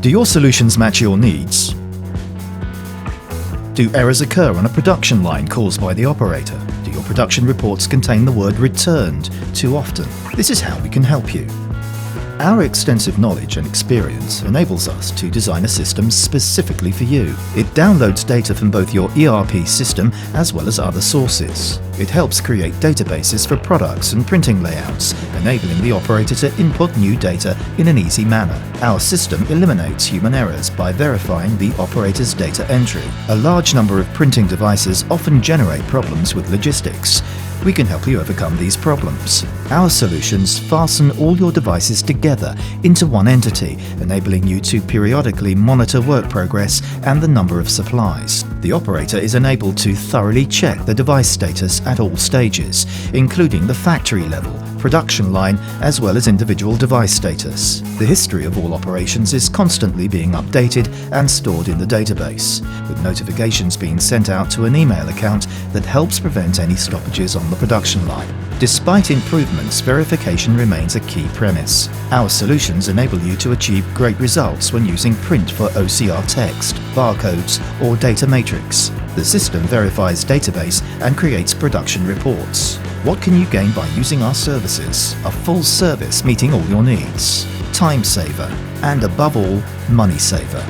Do your solutions match your needs? Do errors occur on a production line caused by the operator? Do your production reports contain the word returned too often? This is how we can help you. Our extensive knowledge and experience enables us to design a system specifically for you. It downloads data from both your ERP system as well as other sources. It helps create databases for products and printing layouts, enabling the operator to input new data in an easy manner. Our system eliminates human errors by verifying the operator's data entry. A large number of printing devices often generate problems with logistics. We can help you overcome these problems. Our solutions fasten all your devices together into one entity, enabling you to periodically monitor work progress and the number of supplies. The operator is enabled to thoroughly check the device status at all stages, including the factory level, production line, as well as individual device status. The history of all operations is constantly being updated and stored in the database, with notifications being sent out to an email account that helps prevent any stoppages on the production line. Despite improvements, verification remains a key premise. Our solutions enable you to achieve great results when using print for OCR text, barcodes, or data matrix. The system verifies database and creates production reports. What can you gain by using our services? A full service meeting all your needs, time saver, and above all, money saver.